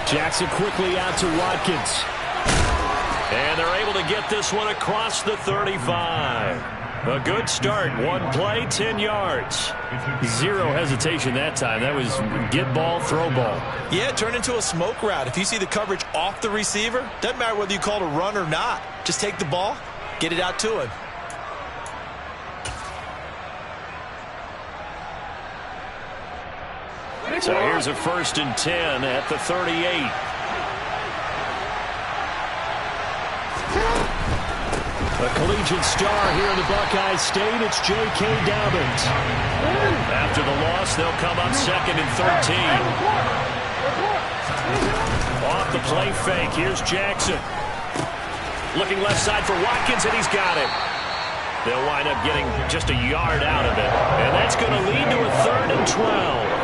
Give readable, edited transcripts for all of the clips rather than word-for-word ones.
Jackson quickly out to Watkins. And they're able to get this one across the 35. A good start. One play, 10 yards. Zero hesitation that time. That was get ball, throw ball. Yeah, it turned into a smoke route. If you see the coverage off the receiver, doesn't matter whether you call it a run or not. Just take the ball, get it out to him. So here's a 1st and 10 at the 38. A collegiate star here in the Buckeye State, it's J.K. Dobbins. After the loss, they'll come up 2nd and 13. Off the play fake, here's Jackson. Looking left side for Watkins, and he's got it. They'll wind up getting just a yard out of it. And that's going to lead to a 3rd and 12.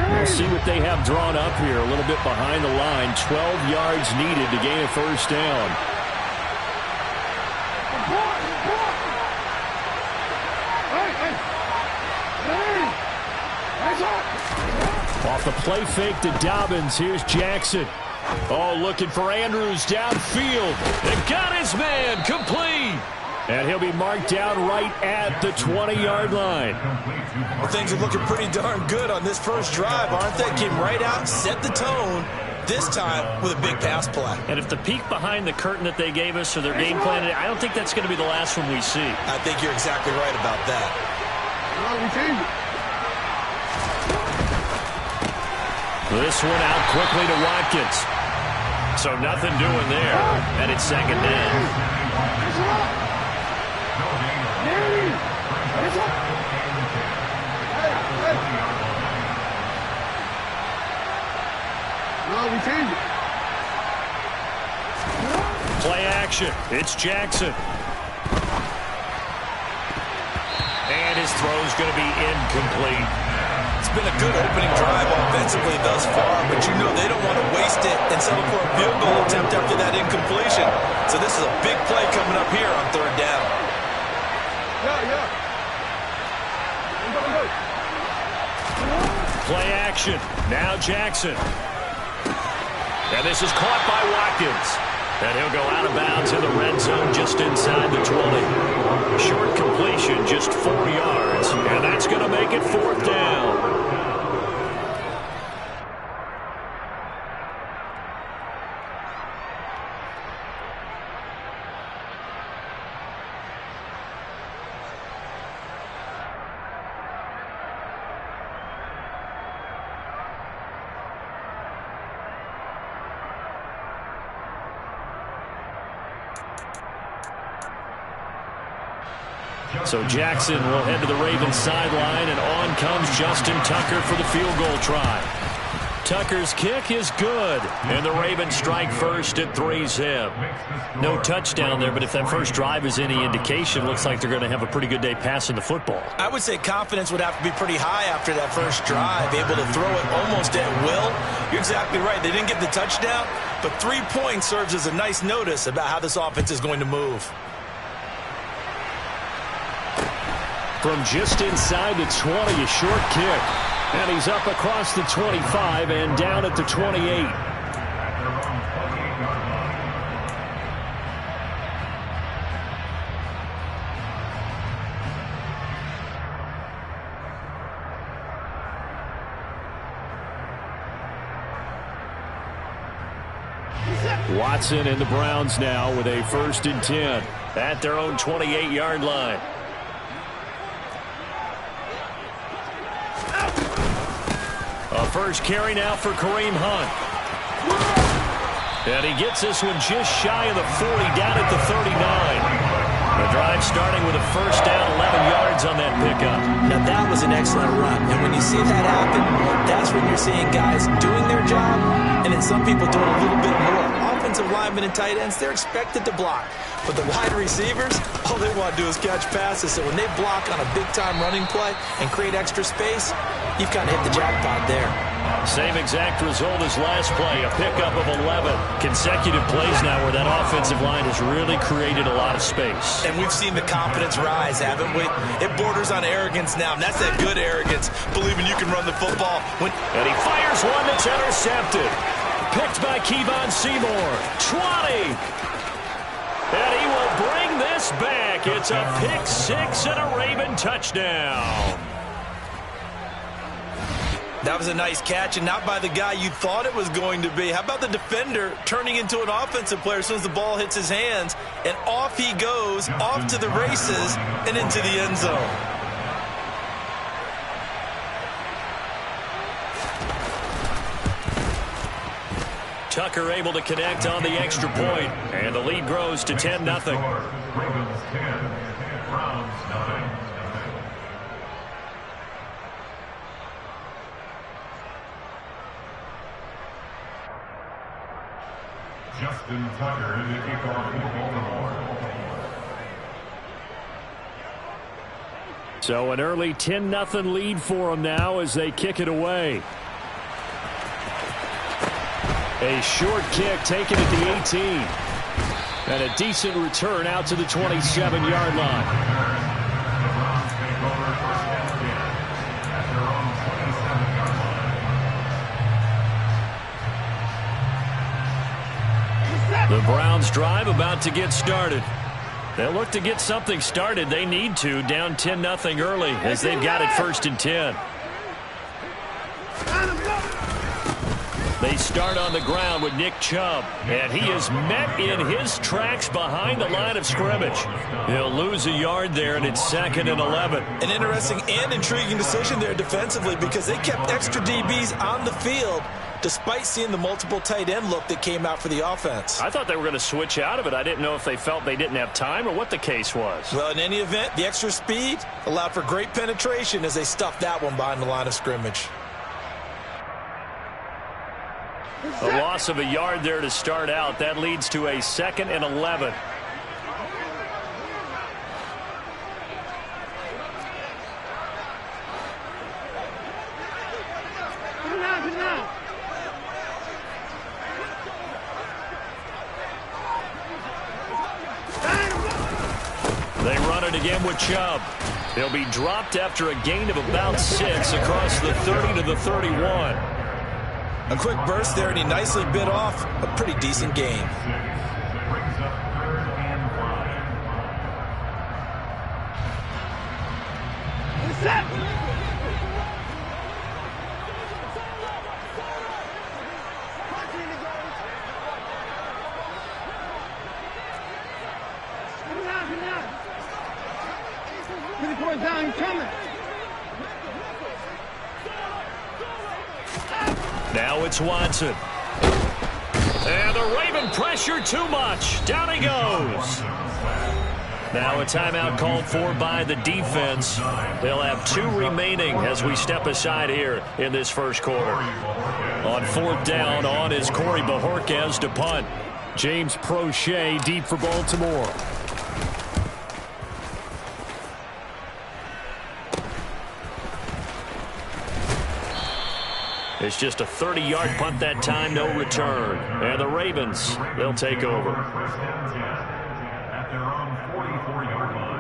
We'll see what they have drawn up here. A little bit behind the line. 12 yards needed to gain a 1st down. Off the play fake to Dobbins. Here's Jackson. Oh, looking for Andrews downfield. And got his man complete. And he'll be marked down right at the 20-yard line. Well, things are looking pretty darn good on this first drive, aren't they? Came right out, set the tone, this time with a big pass play. And if the peek behind the curtain that they gave us or their game plan, I don't think that's going to be the last one we see. I think you're exactly right about that. This one out quickly to Watkins. So nothing doing there. And it's 2nd down. Play action. It's Jackson. And his throw's going to be incomplete. It's been a good opening drive offensively thus far, but you know they don't want to waste it and settle for a field goal attempt after that incompletion. So this is a big play coming up here on 3rd down. Play action. Now Jackson. And this is caught by Watkins. And he'll go out of bounds in the red zone just inside the 20. Short completion, just 4 yards. And that's going to make it 4th down. So Jackson will head to the Ravens sideline, and on comes Justin Tucker for the field goal try. Tucker's kick is good, and the Ravens strike first at 3-zip. No touchdown there, but if that first drive is any indication, looks like they're going to have a pretty good day passing the football. I would say confidence would have to be pretty high after that first drive, able to throw it almost at will. You're exactly right. They didn't get the touchdown, but 3 points serves as a nice notice about how this offense is going to move. From just inside the 20, a short kick. And he's up across the 25 and down at the 28. Watson and the Browns now with a 1st and 10 at their own 28-yard line. A first carry now for Kareem Hunt. And he gets this one just shy of the 40, down at the 39. The drive starting with a 1st down, 11 yards on that pickup. Now that was an excellent run. And when you see that happen, that's when you're seeing guys doing their job and then some people doing a little bit more. Offensive linemen and tight ends, they're expected to block. But the wide receivers, all they want to do is catch passes. So when they block on a big-time running play and create extra space, you've kind of hit the jackpot there. Same exact result as last play, a pickup of 11. Consecutive plays now where that offensive line has really created a lot of space. And we've seen the confidence rise, haven't we? It borders on arrogance now, and that's that good arrogance, believing you can run the football. And he fires one that's intercepted. Picked by Kevon Seymour. 20. And he will bring this back. It's a pick six and a Raven touchdown. That was a nice catch, and not by the guy you thought it was going to be. How about the defender turning into an offensive player as soon as the ball hits his hands, and off he goes, off to the races, and into the end zone. Tucker able to connect on the extra point, and the lead grows to 10-0. Ravens 10, Browns 9. Justin Tucker in the kickoff for Baltimore. So an early 10-0 lead for them now as they kick it away. A short kick taken at the 18. And a decent return out to the 27-yard line. The Browns drive about to get started. They'll look to get something started. They need to, down 10-0 early as they've got it 1st and 10. They start on the ground with Nick Chubb, and he is met in his tracks behind the line of scrimmage. He'll lose a yard there, and it's 2nd and 11. An interesting and intriguing decision there defensively because they kept extra DBs on the field despite seeing the multiple tight end look that came out for the offense. I thought they were going to switch out of it. I didn't know if they felt they didn't have time or what the case was. Well, in any event, the extra speed allowed for great penetration as they stuffed that one behind the line of scrimmage. A loss of a yard there to start out. That leads to a 2nd and 11. They run it again with Chubb. He'll be dropped after a gain of about 6 across the 30 to the 31. A quick burst there, and he nicely bit off a pretty decent gain. Brings up 3rd and 5. Down, coming. Now it's Watson. And the Raven pressure too much. Down he goes. Now a timeout called for by the defense. They'll have 2 remaining as we step aside here in this first quarter. On 4th down, on is Corey Bajorquez to punt. James Prochet deep for Baltimore. It's just a 30-yard punt that time, no return. And the Ravens, they'll take over. 1st and 10 at their own 44-yard line.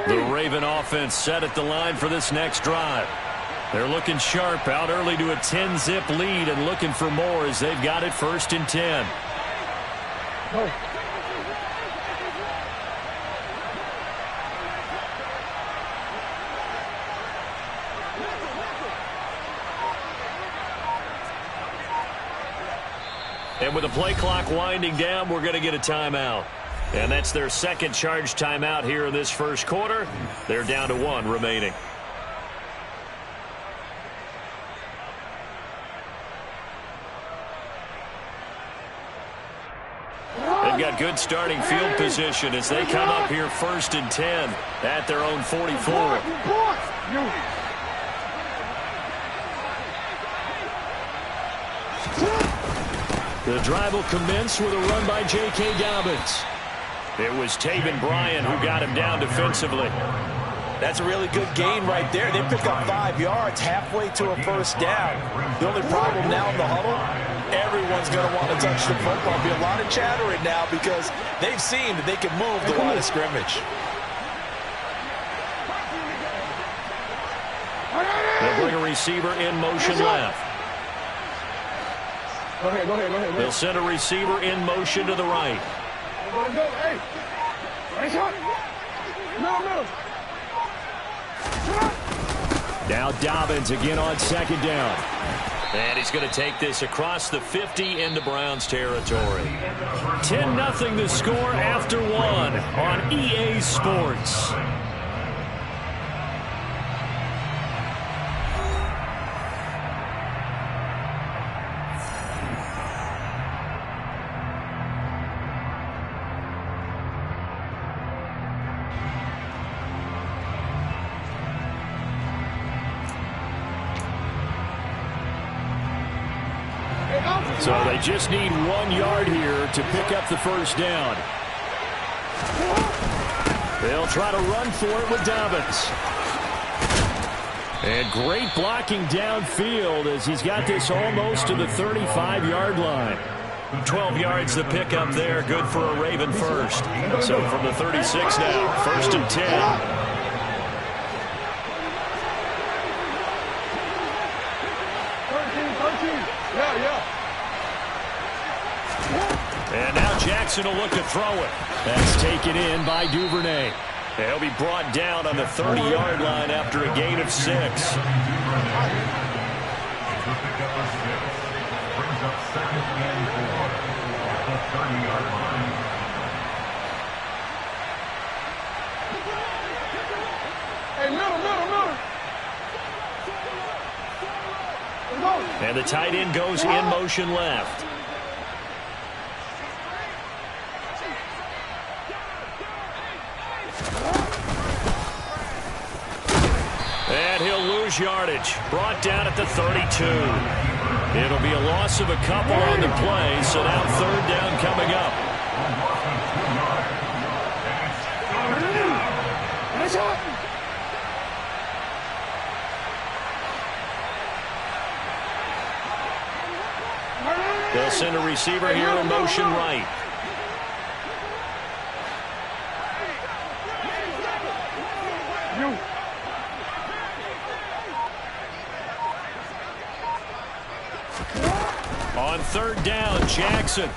The Raven offense set at the line for this next drive. They're looking sharp, out early to a 10-zip lead and looking for more as they've got it 1st and 10. And with the play clock winding down, we're going to get a timeout. And that's their 2nd charge timeout here in this first quarter. They're down to 1 remaining. They've got good starting field position as they come up here 1st and 10 at their own 44. The drive will commence with a run by J.K. Dobbins. It was Taven Bryan who got him down defensively. That's a really good gain right there. They pick up 5 yards halfway to a first down. The only problem now in the huddle, everyone's going to want to touch the football. There'll be a lot of chattering now because they've seen that they can move the line of scrimmage. They'll bring a receiver in motion left. Go ahead. They'll send a receiver in motion to the right. Go. Hey. Nice shot. Middle. Now Dobbins again on second down. And he's going to take this across the 50 into Browns territory. 10-0 the score after 1 on EA Sports. So they just need 1 yard here to pick up the first down. They'll try to run for it with Dobbins. And great blocking downfield as he's got this almost to the 35-yard line. 12 yards the pickup there, good for a Raven first. So from the 36 now, 1st and 10. And now Jackson will look to throw it. That's taken in by Duvernay. He'll be brought down on the 30-yard line after a gain of 6. Brings up 2nd and 4 at the 30-yard line. Hey, middle. And the tight end goes in motion left. And he'll lose yardage. Brought down at the 32. It'll be a loss of a couple on the play, so now 3rd down coming up. They'll send a receiver here in motion right. On 3rd down, Jackson.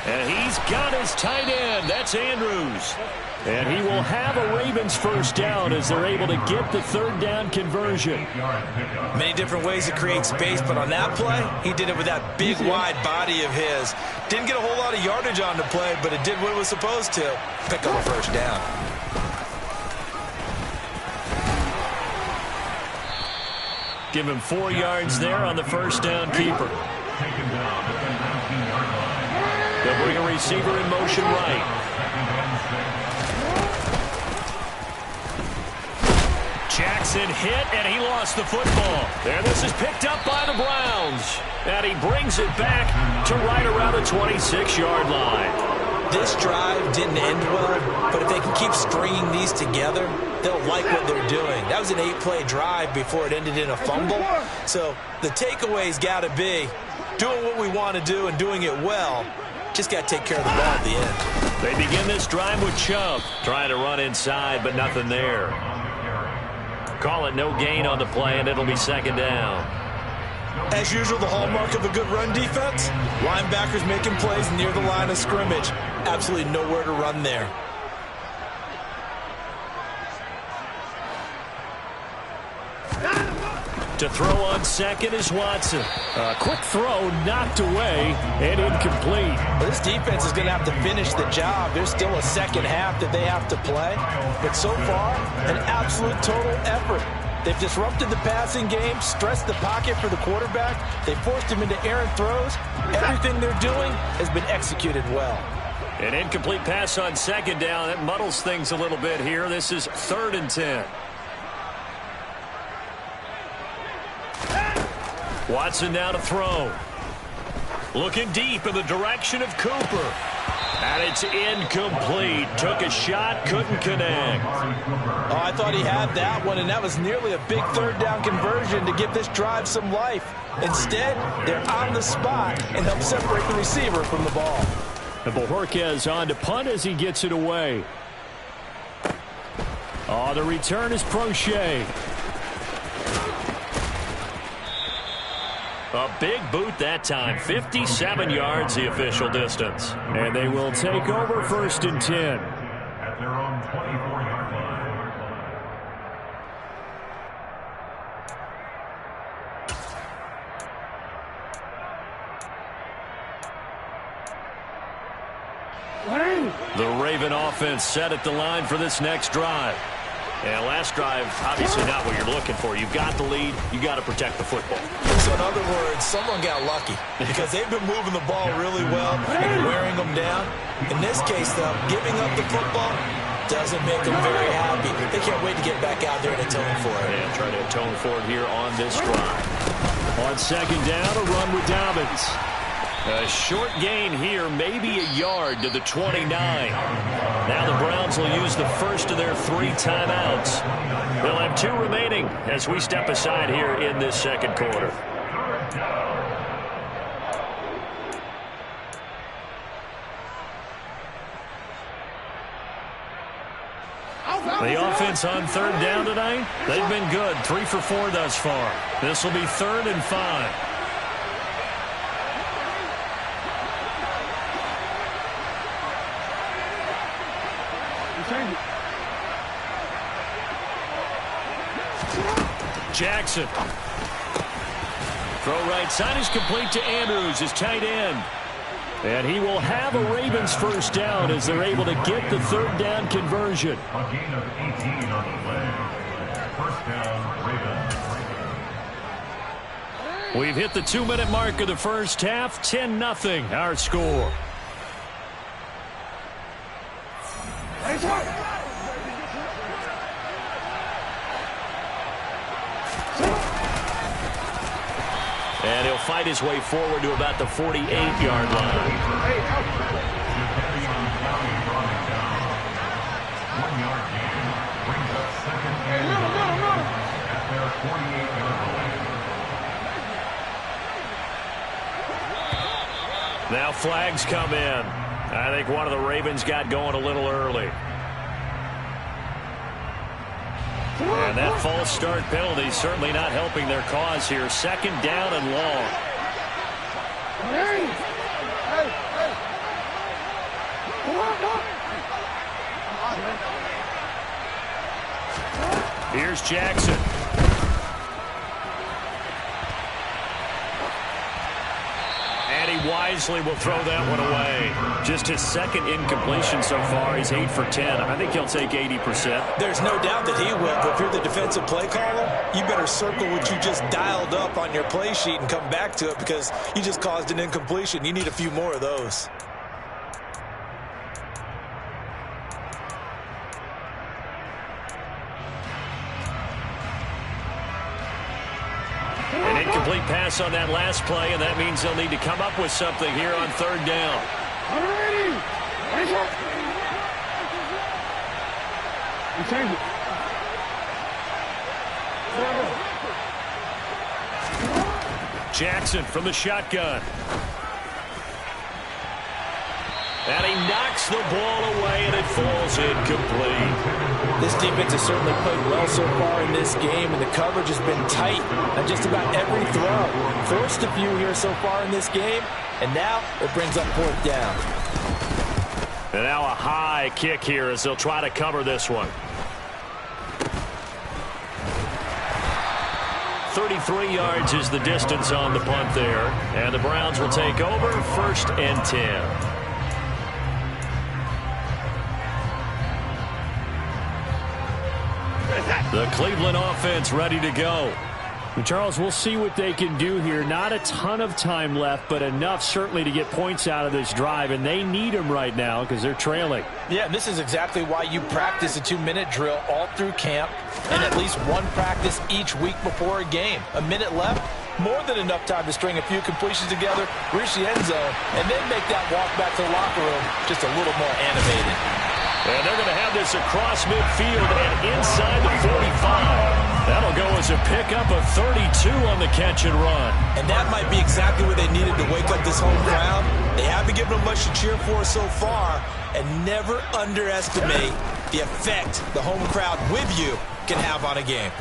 And he's got his tight end. That's Andrews. And he will have a Ravens first down as they're able to get the 3rd down conversion. Many different ways to create space, but on that play, he did it with that big, wide body of his. Didn't get a whole lot of yardage on the play, but it did what it was supposed to. Pick up a first down. Give him 4 yards there on the first down keeper. They'll bring a receiver in motion right. Jackson hit, and he lost the football. And this is picked up by the Browns. And he brings it back to right around the 26-yard line. This drive didn't end well, but if they can keep stringing these together, they'll like what they're doing. That was an 8-play drive before it ended in a fumble. So the takeaway's got to be doing what we want to do and doing it well. Just got to take care of the ball at the end. They begin this drive with Chubb trying to run inside, but nothing there. Call it no gain on the play, and it'll be 2nd down. As usual, the hallmark of a good run defense, linebackers making plays near the line of scrimmage. Absolutely nowhere to run there. To throw on second is Watson. A quick throw knocked away and incomplete. Well, this defense is going to have to finish the job. There's still a second half that they have to play. But so far, an absolute total effort. They've disrupted the passing game, stressed the pocket for the quarterback. They forced him into errant throws. Everything they're doing has been executed well. An incomplete pass on 2nd down. That muddles things a little bit here. This is 3rd and 10. Watson now to throw. Looking deep in the direction of Cooper. And it's incomplete. Took a shot, couldn't connect. Oh, I thought he had that one, and that was nearly a big third down conversion to give this drive some life. Instead, they're on the spot and help separate the receiver from the ball. And Bojorquez on to punt as he gets it away. Oh, the return is Prochet. A big boot that time. 57 yards the official distance. And they will take over 1st and 10. At their own 24-yard line. The Raven offense set at the line for this next drive. And last drive, obviously not what you're looking for. You've got the lead. You got to protect the football. So in other words, someone got lucky because they've been moving the ball really well and wearing them down. In this case, though, giving up the football doesn't make them very happy. They can't wait to get back out there and atone for it. And try to atone for it here on this drive. On 2nd down, a run with Dobbins. A short gain here, maybe a yard to the 29. Now the Browns will use the first of their 3 timeouts. They'll have 2 remaining as we step aside here in this second quarter. The offense on 3rd down tonight, they've been good. 3 for 4 thus far. This will be 3rd and 5. Jackson. Throw right side is complete to Andrews, his tight end. And he will have a Ravens first down as they're able to get the 3rd down conversion. A gain of 18 on the play. First down, Ravens. We've hit the 2-minute mark of the first half. 10-0 our score. And he'll fight his way forward to about the 48-yard line. 1 yard gain brings up 2nd and 9 at their 48-yard line. Now flags come in. I think one of the Ravens got going a little early. And that false start penalty certainly not helping their cause here. 2nd down and long. Here's Jackson. And he wisely will throw that one away. Just his 2nd incompletion so far. He's 8 for 10. I think he'll take 80%. There's no doubt that he will, but if you're the defensive play caller, you better circle what you just dialed up on your play sheet and come back to it because you just caused an incompletion. You need a few more of those. An incomplete pass on that last play, and that means they'll need to come up with something here on 3rd down. Jackson from the shotgun. And he knocks the ball away, and it falls incomplete. This defense has certainly played well so far in this game, and the coverage has been tight on just about every throw. Forced a few here so far in this game, and now it brings up 4th down. And now a high kick here as they'll try to cover this one. 33 yards is the distance on the punt there. And the Browns will take over 1st and 10. The Cleveland offense ready to go. And Charles, we'll see what they can do here. Not a ton of time left, but enough certainly to get points out of this drive, and they need them right now because they're trailing. Yeah, and this is exactly why you practice a 2-minute drill all through camp and at least one practice each week before a game. A minute left, more than enough time to string a few completions together, reach the end zone, and then make that walk back to the locker room just a little more animated. And they're going to have this across midfield and inside the 45. That'll go as a pickup of 32 on the catch and run. And that might be exactly what they needed to wake up this home crowd. They haven't given them much to cheer for so far, and never underestimate the effect the home crowd with you can have on a game.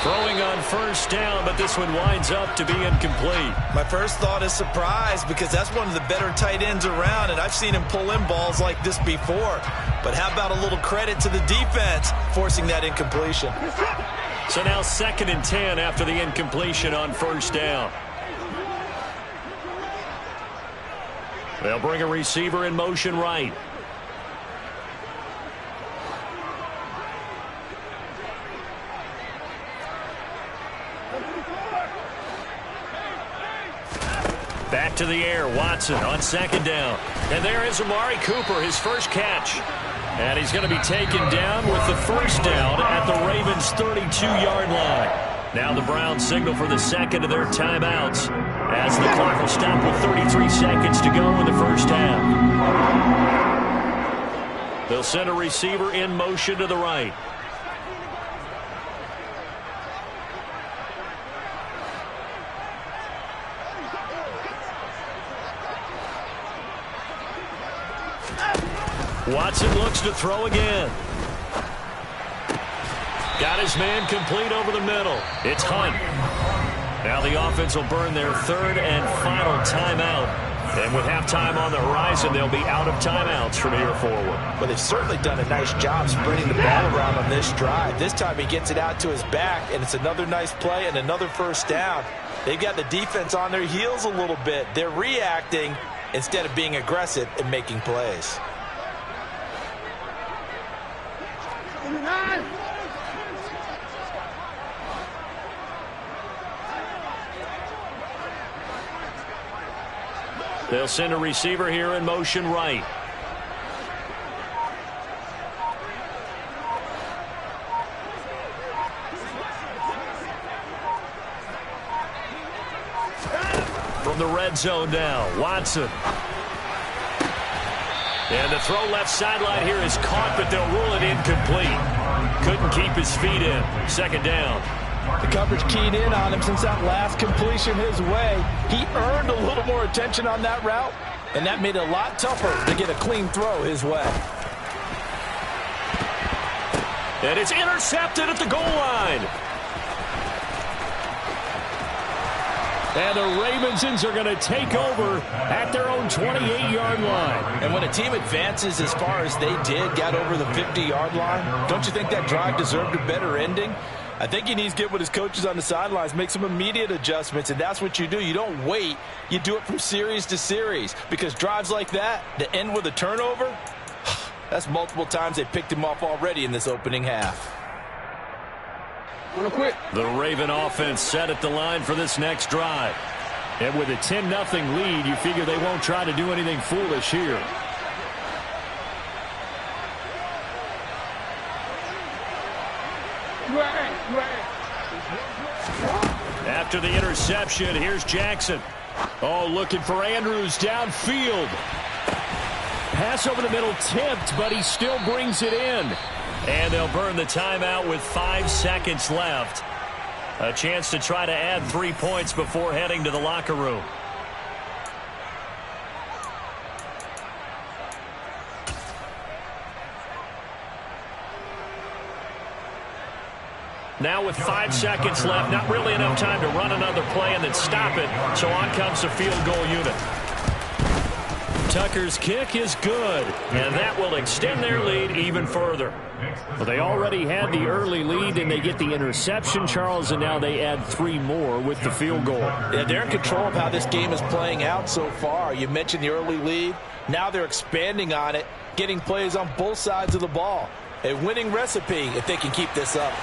Throwing on first down, but this one winds up to be incomplete. My first thought is surprise, because that's one of the better tight ends around, and I've seen him pull in balls like this before. But how about a little credit to the defense forcing that incompletion? So now 2nd and 10 after the incompletion on first down. They'll bring a receiver in motion right. Back to the air, Watson on 2nd down. And there is Amari Cooper, his first catch. And he's going to be taken down with the first down at the Ravens' 32-yard line. Now the Browns signal for the second of their timeouts as the clock will stop with 33 seconds to go in the first half. They'll send a receiver in motion to the right. Watson looks to throw again. Got his man complete over the middle. It's Hunt. Now the offense will burn their 3rd and final timeout. And with halftime on the horizon, they'll be out of timeouts from here forward. Well, they've certainly done a nice job spreading the ball around on this drive. This time he gets it out to his back, and it's another nice play and another first down. They've got the defense on their heels a little bit. They're reacting instead of being aggressive and making plays. They'll send a receiver here in motion right. From the red zone now, Watson. And the throw left sideline here is caught, but they'll rule it incomplete. Couldn't keep his feet in. 2nd down. The coverage keyed in on him since that last completion his way. He earned a little more attention on that route, and that made it a lot tougher to get a clean throw his way. And it's intercepted at the goal line. And the Ravensons are going to take over at their own 28-yard line. And when a team advances as far as they did, got over the 50-yard line, don't you think that drive deserved a better ending? I think he needs to get with his coaches on the sidelines, make some immediate adjustments, and that's what you do. You don't wait. You do it from series to series, because drives like that, that end with a turnover, that's multiple times they picked him off already in this opening half. The Raven offense set at the line for this next drive. And with a 10-0 lead, you figure they won't try to do anything foolish here. After the interception, here's Jackson. Oh, looking for Andrews downfield. Pass over the middle tipped, but he still brings it in. And they'll burn the timeout with 5 seconds left. A chance to try to add 3 points before heading to the locker room. Now with 5 seconds left, not really enough time to run another play and then stop it. So on comes the field goal unit. Tucker's kick is good, and that will extend their lead even further. Well, they already had the early lead, and they get the interception, Charles, and now they add 3 more with the field goal. Yeah, they're in control of how this game is playing out so far. You mentioned the early lead. Now they're expanding on it, getting plays on both sides of the ball. A winning recipe if they can keep this up.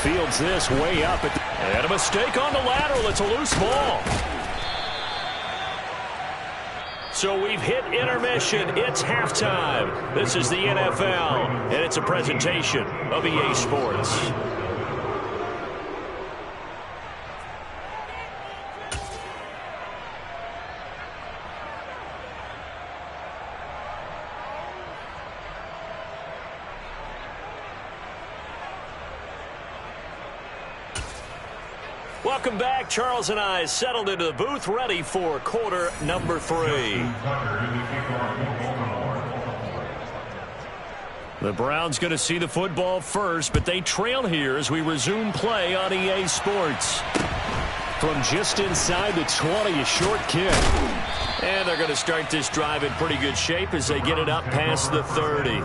Fields this way up. And a mistake on the lateral. It's a loose ball. So we've hit intermission. It's halftime. This is the NFL, and it's a presentation of EA Sports. Welcome back. Charles and I settled into the booth, ready for quarter number 3. The Browns going to see the football first, but they trail here as we resume play on EA Sports. From just inside the 20, a short kick. And they're going to start this drive in pretty good shape as they get it up past the 30.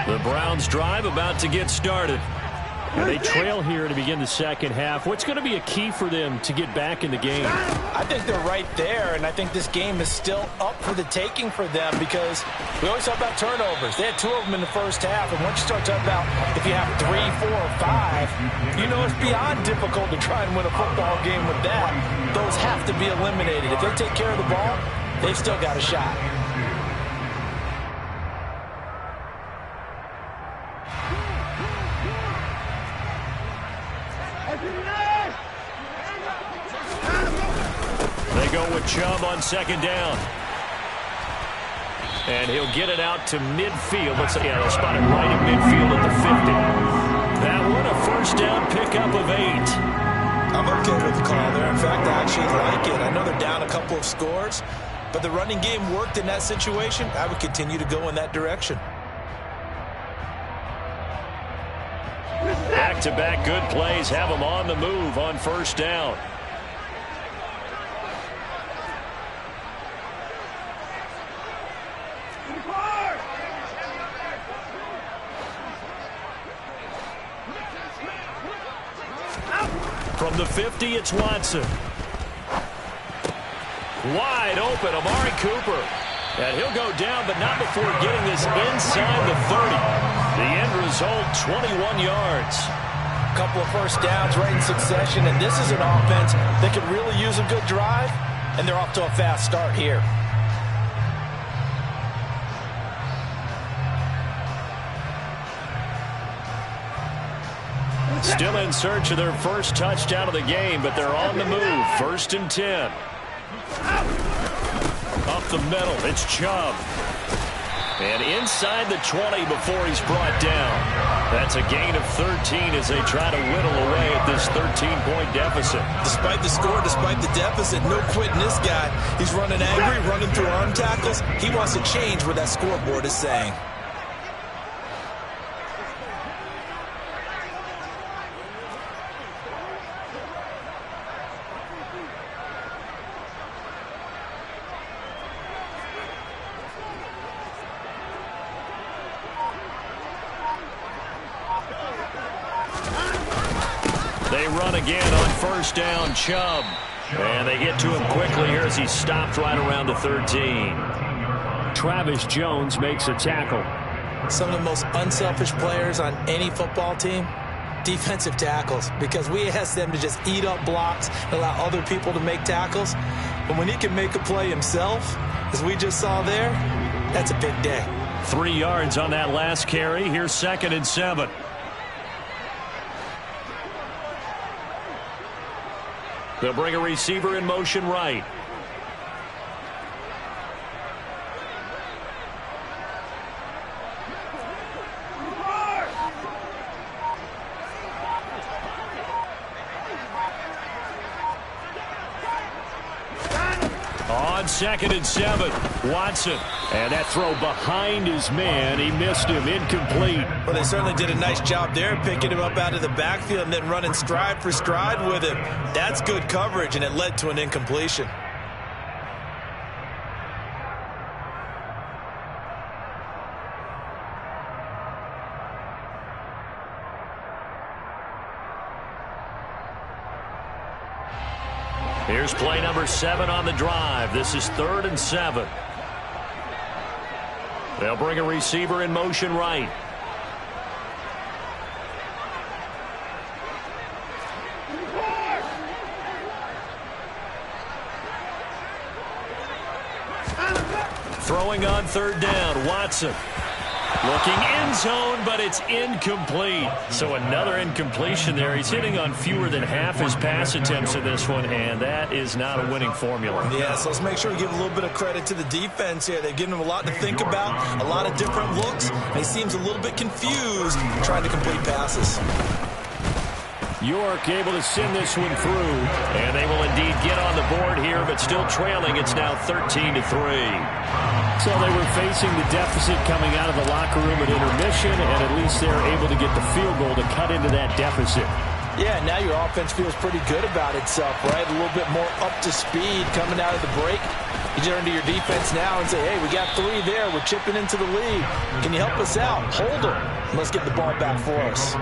The Browns drive about to get started. And they trail here to begin the second half. What's going to be a key for them to get back in the game? I think they're right there, and I think this game is still up for the taking for them because we always talk about turnovers. They had 2 of them in the first half, and once you start talking about if you have 3, 4, or 5, you know it's beyond difficult to try and win a football game with that. Those have to be eliminated. If they take care of the ball, they've still got a shot. They go with Chubb on second down. And he'll get it out to midfield. Let's see, they'll spot it right at midfield at the 50. That one, a first down pickup of 8. I'm okay with the call there. In fact, I actually like it. I know they're down a couple of scores, but the running game worked in that situation. I would continue to go in that direction. Back-to-back good plays have them on the move on first down. From the 50, it's Watson. Wide open, Amari Cooper. And he'll go down, but not before getting this inside the 30. The end result, 21 yards. A couple of first downs right in succession, and this is an offense that could really use a good drive, and they're off to a fast start here. Still in search of their first touchdown of the game, but they're on the move. First and 10. Up the middle, it's Chubb. And inside the 20 before he's brought down. That's a gain of 13 as they try to whittle away at this 13-point deficit. Despite the score, despite the deficit, no quitting this guy. He's running angry, running through arm tackles. He wants to change what that scoreboard is saying. They run again on first down, Chubb. And they get to him quickly here as he stopped right around the 13. Travis Jones makes a tackle. Some of the most unselfish players on any football team, defensive tackles, because we ask them to just eat up blocks and allow other people to make tackles. But when he can make a play himself, as we just saw there, that's a big day. 3 yards on that last carry. Here's second and 7. They'll bring a receiver in motion right. On second and 7, Watson. And that throw behind his man. He missed him. Incomplete. Well, they certainly did a nice job there, picking him up out of the backfield and then running stride for stride with him. That's good coverage, and it led to an incompletion. Here's play number 7 on the drive. This is 3rd and 7. They'll bring a receiver in motion right. Throwing on 3rd down, Watson. Looking end zone, but it's incomplete. So another incompletion there. He's hitting on fewer than half his pass attempts in this one, and that is not a winning formula. Yeah, so let's make sure we give a little bit of credit to the defense here. They've given him a lot to think about, a lot of different looks, and he seems a little bit confused trying to complete passes. York able to send this one through, and they will indeed get on the board here, but still trailing. It's now 13-3. So they were facing the deficit coming out of the locker room at intermission, and at least they're able to get the field goal to cut into that deficit. Yeah, now your offense feels pretty good about itself, right? A little bit more up to speed coming out of the break. You turn to your defense now and say, hey, we got 3 there. We're chipping into the lead. Can you help us out? Hold them. Let's get the ball back for us.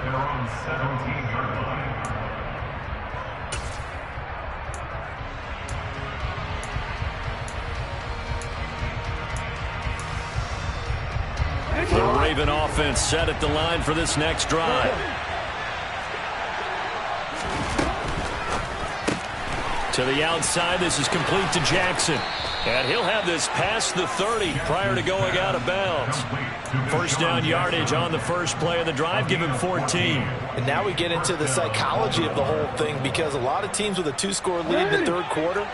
They're on 17-yard line. The Raven offense set at the line for this next drive. To the outside, this is complete to Jackson. And he'll have this past the 30 prior to going out of bounds. First down yardage on the first play of the drive, give him 14. And now we get into the psychology of the whole thing, because a lot of teams with a 2-score lead in the third quarter,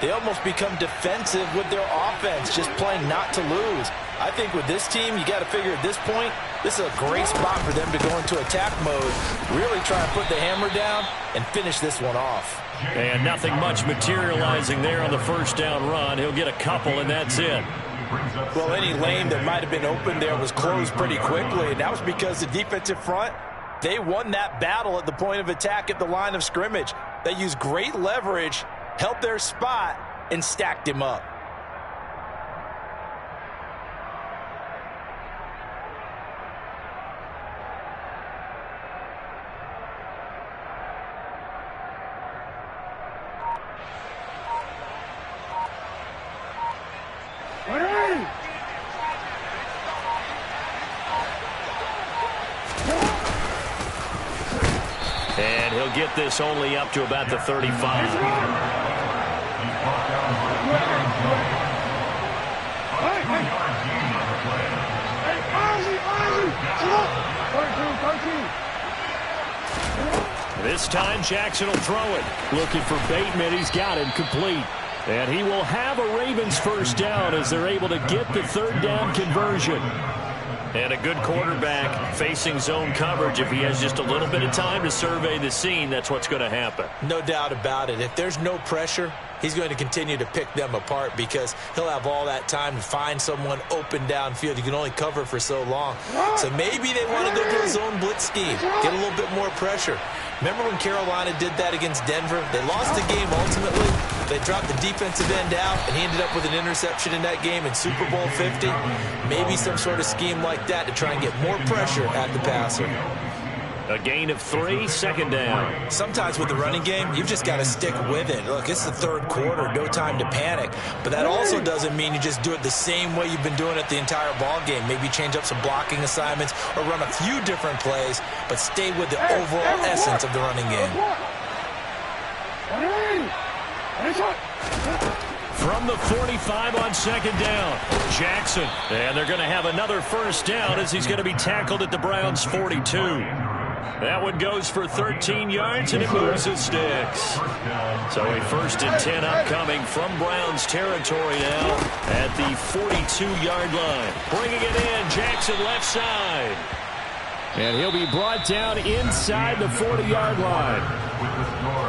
they almost become defensive with their offense, just playing not to lose. I think with this team, you got to figure at this point, this is a great spot for them to go into attack mode, really try and put the hammer down and finish this one off. And nothing much materializing there on the first down run. He'll get a couple, and that's it. Well, any lane that might have been open there was closed pretty quickly, and that was because the defensive front, they won that battle at the point of attack at the line of scrimmage. They used great leverage, held their spot, and stacked him up. And he'll get this only up to about the 35. This time Jackson will throw it. Looking for Bateman. He's got him complete. And he will have a Ravens first down as they're able to get the third down conversion. And a good quarterback facing zone coverage. If he has just a little bit of time to survey the scene, that's what's going to happen. No doubt about it. If there's no pressure, he's going to continue to pick them apart, because he'll have all that time to find someone open downfield. You can only cover for so long. So maybe they want to go to a zone blitz scheme, get a little bit more pressure. Remember when Carolina did that against Denver? They lost the game ultimately. They dropped the defensive end out, and he ended up with an interception in that game in Super Bowl 50. Maybe some sort of scheme like that to try and get more pressure at the passer. A gain of 3, second down. Sometimes with the running game, you've just got to stick with it. Look, it's the third quarter, no time to panic. But that also doesn't mean you just do it the same way you've been doing it the entire ball game. Maybe change up some blocking assignments or run a few different plays, but stay with the overall essence of the running game. From the 45 on second down, Jackson. And they're going to have another first down as he's going to be tackled at the Browns' 42. That one goes for 13 yards, and it moves his sticks. So a 1st and 10 upcoming from Browns territory now at the 42-yard line. Bringing it in, Jackson left side. And he'll be brought down inside the 40-yard line.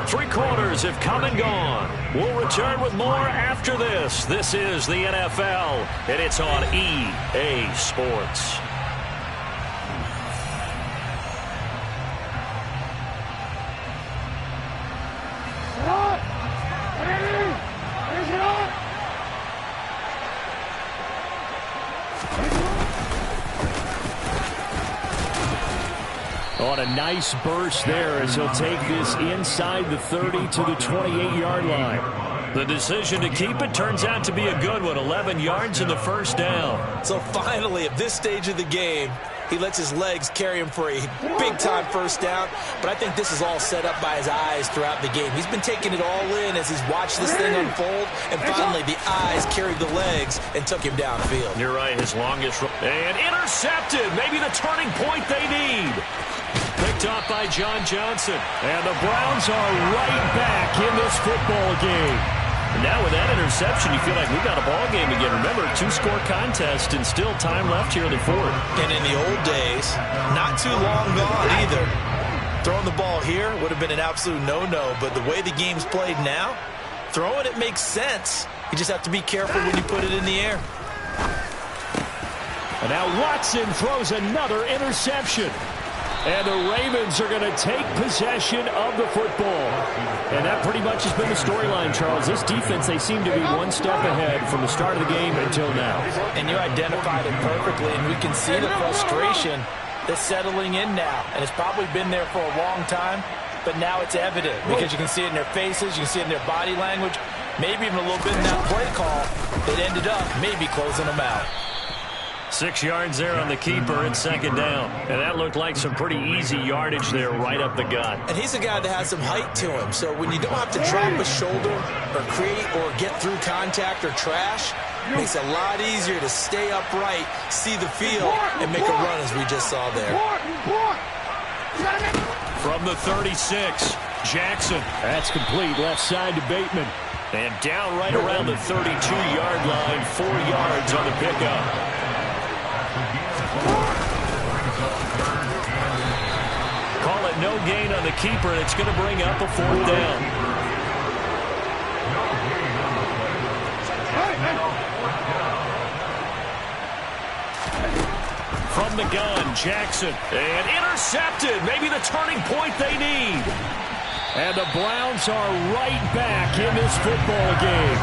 3 quarters have come and gone. We'll return with more after this. This is the NFL, and it's on EA Sports. On a nice burst there as he'll take this inside the 30 to the 28-yard line. The decision to keep it turns out to be a good one. 11 yards in the first down. So finally, at this stage of the game, he lets his legs carry him for a big-time first down. But I think this is all set up by his eyes throughout the game. He's been taking it all in as he's watched this thing unfold. And finally, the eyes carried the legs and took him downfield. You're right, his longest. And intercepted. Maybe the turning point they need. Picked off by John Johnson. And the Browns are right back in this football game. And now with that interception, you feel like we got a ball game again. Remember, 2-score contest and still time left here in the fourth. And in the old days, not too long gone either. Throwing the ball here would have been an absolute no-no, but the way the game's played now, throwing it makes sense. You just have to be careful when you put it in the air. And now Watson throws another interception. And the Ravens are going to take possession of the football. And that pretty much has been the storyline, Charles. This defense, they seem to be one step ahead from the start of the game until now. And you identified it perfectly, and we can see the frustration that's settling in now. And it's probably been there for a long time, but now it's evident because you can see it in their faces, you can see it in their body language, maybe even a little bit in that play call that ended up maybe closing them out. 6 yards there on the keeper and second down. And that looked like some pretty easy yardage there right up the gut. And he's a guy that has some height to him. So when you don't have to drop a shoulder or create or get through contact or trash, it makes it a lot easier to stay upright, see the field, and make a run as we just saw there. From the 36, Jackson. That's complete left side to Bateman. And down right around the 32-yard line, 4 yards on the pickup. Call it no gain on the keeper, and it's going to bring up a fourth down. From the gun, Jackson. And intercepted. Maybe the turning point they need. And the Browns are right back in this football game.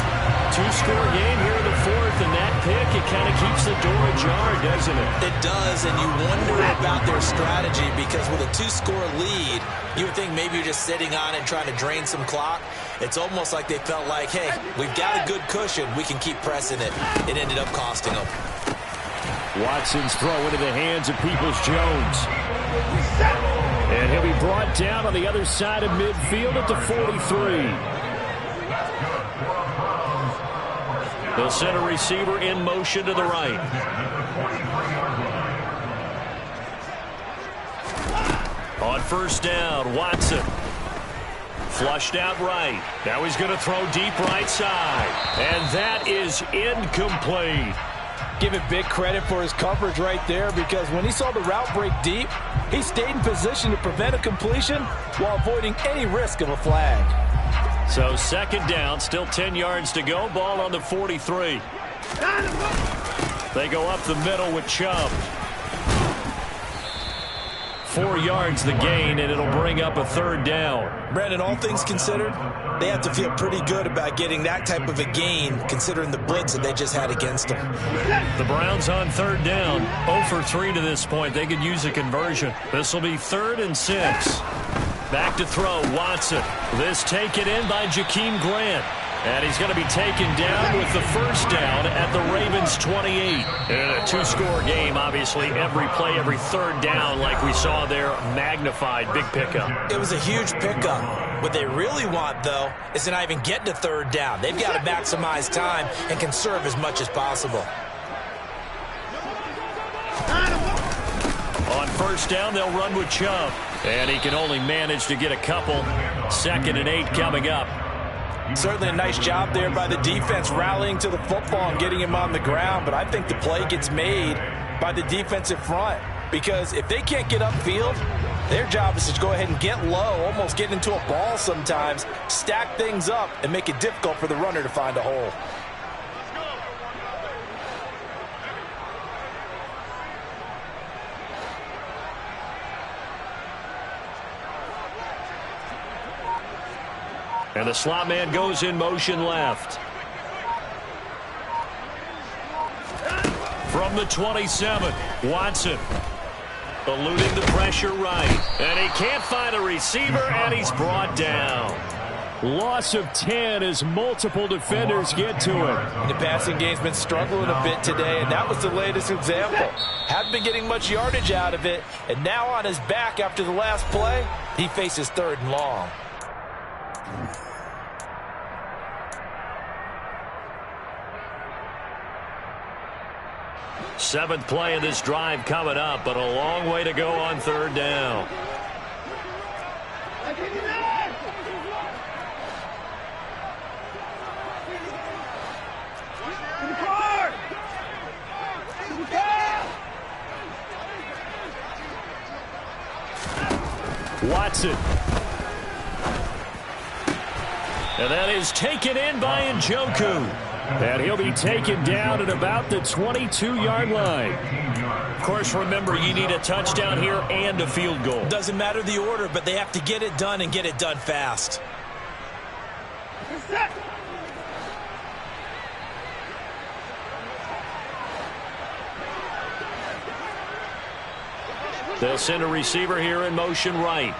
2-score game here in the fourth, and that pick, it kind of keeps the door ajar, doesn't it? It does, and you wonder about their strategy because with a 2-score lead, you would think maybe you're just sitting on it trying to drain some clock. It's almost like they felt like, hey, we've got a good cushion. We can keep pressing it. It ended up costing them. Watson's throw into the hands of Peoples-Jones. And he'll be brought down on the other side of midfield at the 43. They'll send a receiver in motion to the right. On first down, Watson. Flushed out right. Now he's going to throw deep right side. And that is incomplete. Give it big credit for his coverage right there because when he saw the route break deep, he stayed in position to prevent a completion while avoiding any risk of a flag. So second down, still 10 yards to go. Ball on the 43. They go up the middle with Chubb. 4 yards the gain, and it'll bring up a third down. Brandon, all things considered, they have to feel pretty good about getting that type of a gain considering the blitz that they just had against them. The Browns on third down. 0 for 3 to this point. They could use a conversion. This will be 3rd and 6. Back to throw, Watson. This taken in by Jakeem Grant. And he's going to be taken down with the first down at the Ravens' 28. In a 2-score game, obviously, every play, every third down, like we saw there, magnified. Big pickup. It was a huge pickup. What they really want, though, is to not even get to third down. They've got to maximize time and conserve as much as possible. On first down, they'll run with Chubb. And he can only manage to get a couple. 2nd and 8 coming up. Certainly a nice job there by the defense rallying to the football and getting him on the ground. But I think the play gets made by the defensive front. Because if they can't get upfield, their job is to go ahead and get low, almost get into a ball sometimes, stack things up, and make it difficult for the runner to find a hole. And the slot man goes in motion left. From the 27, Watson. Eluding the pressure right. And he can't find a receiver, and he's brought down. Loss of 10 as multiple defenders get to him. And the passing game's been struggling a bit today, and that was the latest example. Hadn't been getting much yardage out of it, and now on his back after the last play, he faces 3rd and long. Seventh play of this drive coming up, but a long way to go on 3rd down. Watson. And that is taken in by Njoku. And he'll be taken down at about the 22-yard line. Of course, remember, you need a touchdown here and a field goal. Doesn't matter the order, but they have to get it done and get it done fast. They'll send a receiver here in motion right.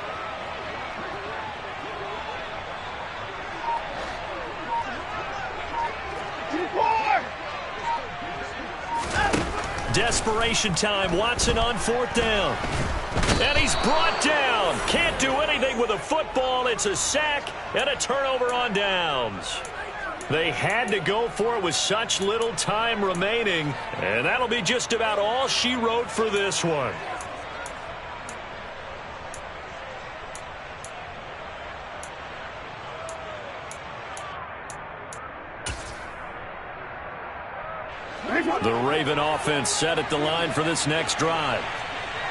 Desperation time. Watson on 4th down. And he's brought down. Can't do anything with a football. It's a sack and a turnover on downs. They had to go for it with such little time remaining. And that'll be just about all she wrote for this one. The Raven offense set at the line for this next drive.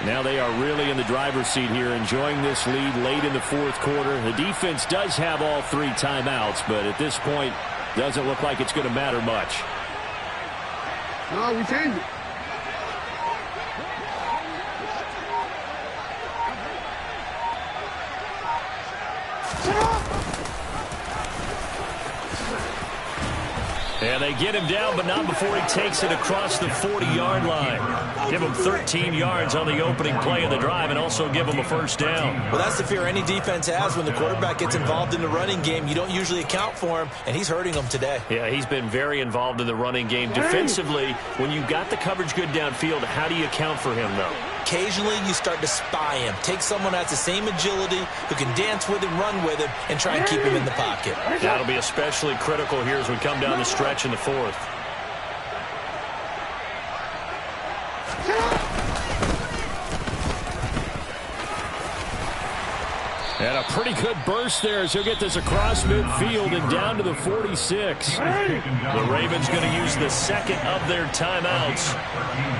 Now they are really in the driver's seat here, enjoying this lead late in the 4th quarter. The defense does have all 3 timeouts, but at this point, doesn't look like it's going to matter much. No, we changed it. And they get him down, but not before he takes it across the 40-yard line. Give him 13 yards on the opening play of the drive and also give him a 1st down. Well, that's the fear any defense has when the quarterback gets involved in the running game. You don't usually account for him, and he's hurting them today. Yeah, he's been very involved in the running game. Defensively, when you've got the coverage good downfield, how do you account for him, though? Occasionally, you start to spy him. Take someone that has the same agility, who can dance with him, run with him, and try and keep him in the pocket. That'll be especially critical here as we come down the stretch in the 4th. And a pretty good burst there as he'll get this across midfield and down to the 46. The Ravens going to use the 2nd of their timeouts.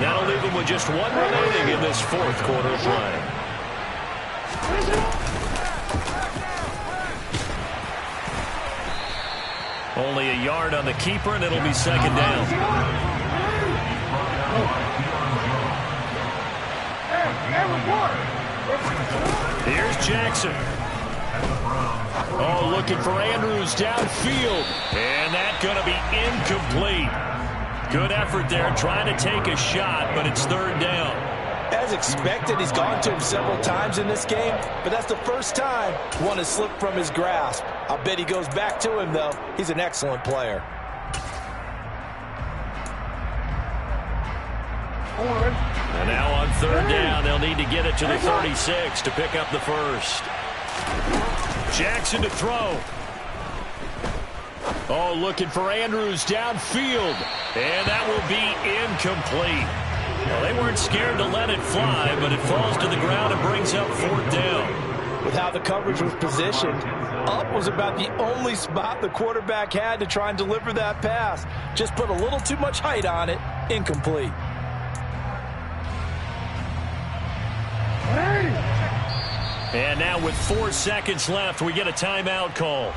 That'll leave them with just 1 remaining in this 4th quarter of play. Only a yard on the keeper, and it'll be 2nd down. Here's Jackson. Oh, looking for Andrews downfield. And that's going to be incomplete. Good effort there, trying to take a shot, but it's 3rd down. As expected, he's gone to him several times in this game, but that's the first time one has slipped from his grasp. I'll bet he goes back to him, though. He's an excellent player. And now on 3rd down, they'll need to get it to the 36 to pick up the 1st. Jackson to throw. Oh, looking for Andrews downfield. And that will be incomplete. Well, they weren't scared to let it fly, but it falls to the ground and brings up 4th down. With how the coverage was positioned, up was about the only spot the quarterback had to try and deliver that pass. Just put a little too much height on it. Incomplete. And now with 4 seconds left, we get a timeout call.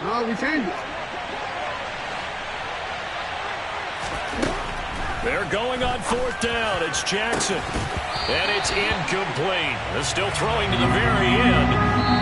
No, we changed it. They're going on 4th down. It's Jackson. And it's incomplete. They're still throwing to the very end,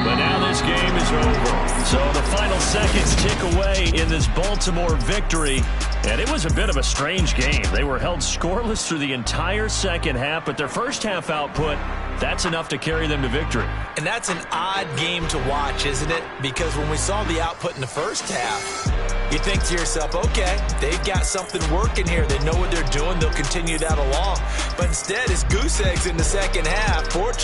but now this game is over. So the final seconds tick away in this Baltimore victory, and it was a bit of a strange game. They were held scoreless through the entire second half, but their first half output, that's enough to carry them to victory. And that's an odd game to watch, isn't it? Because when we saw the output in the first half, you think to yourself, okay, they've got something working here. They know what they're doing. They'll continue that along. But instead, it's goose eggs in the second half. Fortunately,